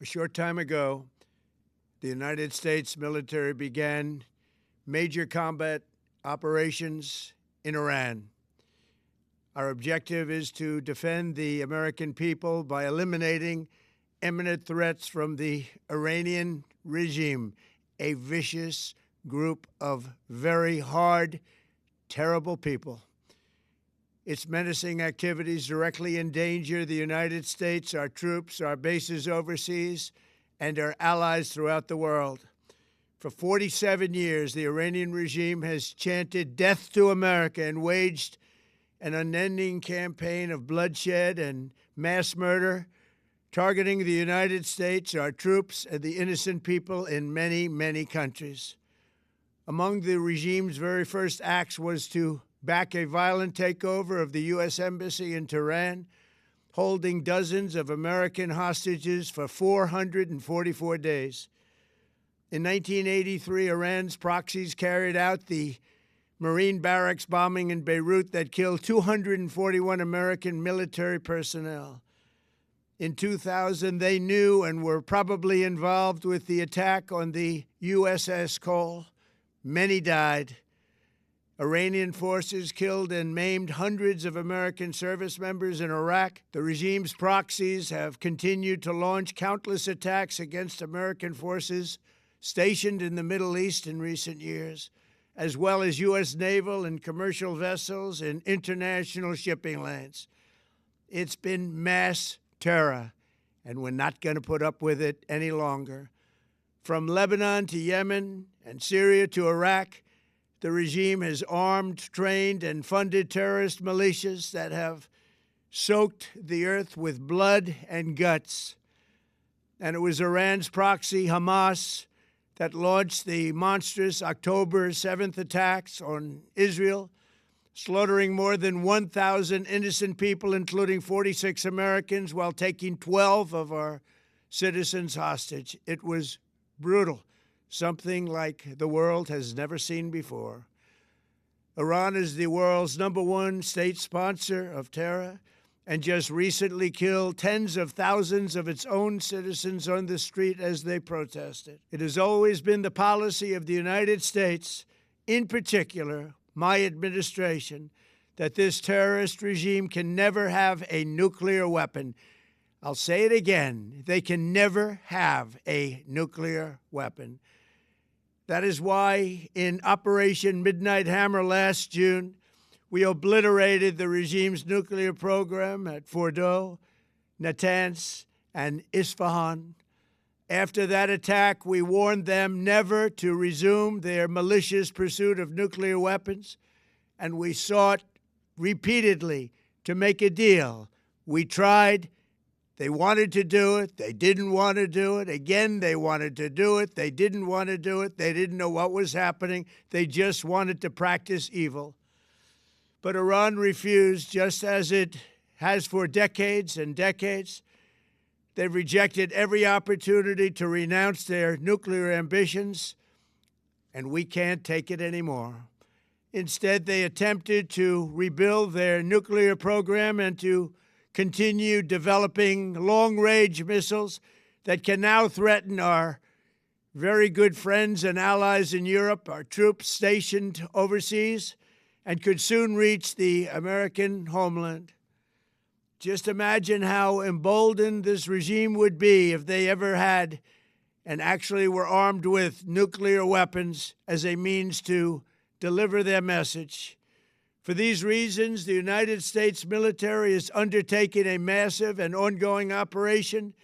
A short time ago, the United States military began major combat operations in Iran. Our objective is to defend the American people by eliminating imminent threats from the Iranian regime, a vicious group of very hard, terrible people. Its menacing activities directly endanger the United States, our troops, our bases overseas, and our allies throughout the world. For 47 years, the Iranian regime has chanted death to America and waged an unending campaign of bloodshed and mass murder, targeting the United States, our troops, and the innocent people in many, many countries. Among the regime's very first acts was to back a violent takeover of the U.S. Embassy in Tehran, holding dozens of American hostages for 444 days. In 1983, Iran's proxies carried out the Marine barracks bombing in Beirut that killed 241 American military personnel. In 2000, they knew and were probably involved with the attack on the USS Cole. Many died. Iranian forces killed and maimed hundreds of American service members in Iraq. The regime's proxies have continued to launch countless attacks against American forces stationed in the Middle East in recent years, as well as U.S. naval and commercial vessels in international shipping lanes. It's been mass terror, and we're not going to put up with it any longer. From Lebanon to Yemen and Syria to Iraq, the regime has armed, trained, and funded terrorist militias that have soaked the earth with blood and guts. And it was Iran's proxy, Hamas, that launched the monstrous October 7th attacks on Israel, slaughtering more than 1,000 innocent people, including 46 Americans, while taking 12 of our citizens hostage. It was brutal, something like the world has never seen before. Iran is the world's #1 state sponsor of terror and just recently killed tens of thousands of its own citizens on the street as they protested. It has always been the policy of the United States, in particular, my administration, that this terrorist regime can never have a nuclear weapon. I'll say it again, they can never have a nuclear weapon. That is why in Operation Midnight Hammer last June, we obliterated the regime's nuclear program at Fordow, Natanz, and Isfahan. After that attack, we warned them never to resume their malicious pursuit of nuclear weapons, and we sought repeatedly to make a deal. We tried. They wanted to do it. They didn't want to do it. Again, they wanted to do it. They didn't want to do it. They didn't know what was happening. They just wanted to practice evil. But Iran refused, just as it has for decades and decades. They've rejected every opportunity to renounce their nuclear ambitions, and we can't take it anymore. Instead, they attempted to rebuild their nuclear program and to continue developing long-range missiles that can now threaten our very good friends and allies in Europe, our troops stationed overseas, and could soon reach the American homeland. Just imagine how emboldened this regime would be if they ever had and actually were armed with nuclear weapons as a means to deliver their message. For these reasons, the United States military is undertaking a massive and ongoing operation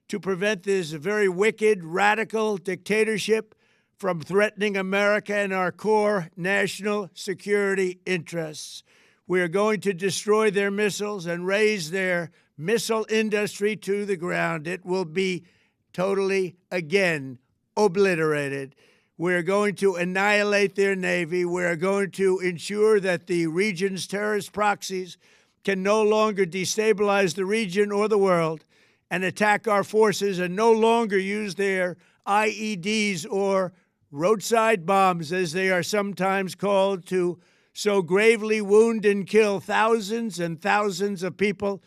to prevent this very wicked, radical dictatorship from threatening America and our core national security interests. We are going to destroy their missiles and raise their missile industry to the ground. It will be totally, again, obliterated. We're going to annihilate their Navy. We're going to ensure that the region's terrorist proxies can no longer destabilize the region or the world and attack our forces and no longer use their IEDs or roadside bombs, as they are sometimes called, to so gravely wound and kill thousands and thousands of people,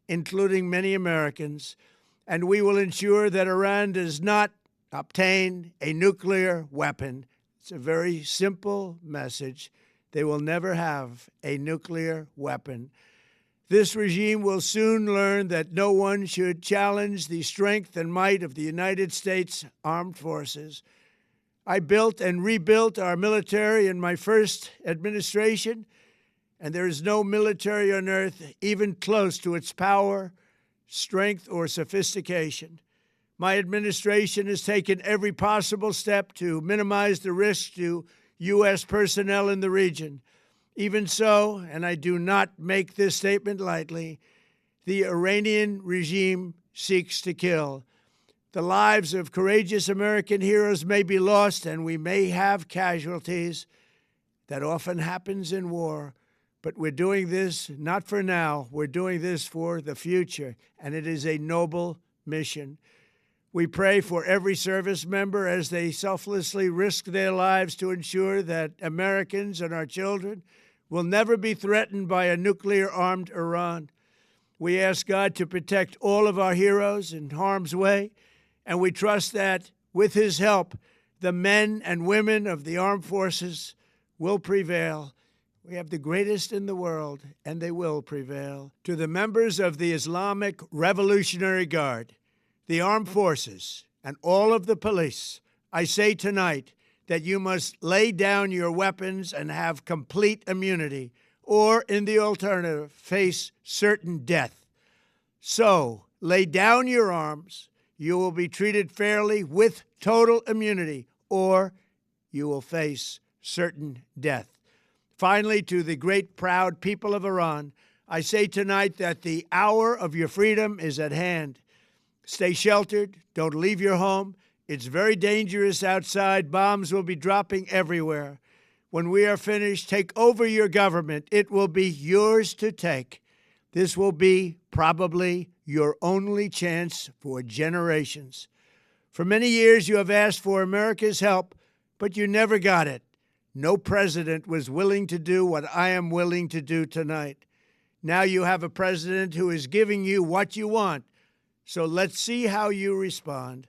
including many Americans. and we will ensure that Iran does not obtain a nuclear weapon. It's a very simple message. They will never have a nuclear weapon. This regime will soon learn that no one should challenge the strength and might of the United States Armed Forces. I built and rebuilt our military in my first administration, and there is no military on earth even close to its power, strength, or sophistication. My administration has taken every possible step to minimize the risk to U.S. personnel in the region. Even so, and I do not make this statement lightly, the Iranian regime seeks to kill. The lives of courageous American heroes may be lost, and we may have casualties. That often happens in war. But we're doing this not for now. We're doing this for the future, and it is a noble mission. We pray for every service member as they selflessly risk their lives to ensure that Americans and our children will never be threatened by a nuclear-armed Iran. We ask God to protect all of our heroes in harm's way, and we trust that, with His help, the men and women of the armed forces will prevail. We have the greatest in the world, and they will prevail. To the members of the Islamic Revolutionary Guard, the armed forces, and all of the police, I say tonight that you must lay down your weapons and have complete immunity, or, in the alternative, face certain death. So, lay down your arms. You will be treated fairly with total immunity, or you will face certain death. Finally, to the great, proud people of Iran, I say tonight that the hour of your freedom is at hand. Stay sheltered. Don't leave your home. It's very dangerous outside. Bombs will be dropping everywhere. When we are finished, take over your government. It will be yours to take. This will be probably your only chance for generations. For many years, you have asked for America's help, but you never got it. No president was willing to do what I am willing to do tonight. Now you have a president who is giving you what you want. So let's see how you respond.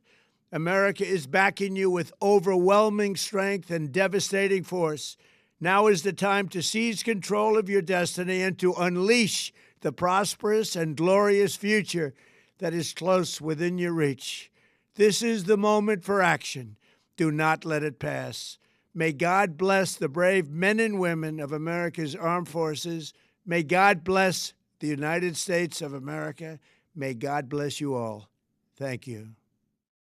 America is backing you with overwhelming strength and devastating force. Now is the time to seize control of your destiny and to unleash the prosperous and glorious future that is close within your reach. This is the moment for action. Do not let it pass. May God bless the brave men and women of America's armed forces. May God bless the United States of America. May God bless you all. Thank you.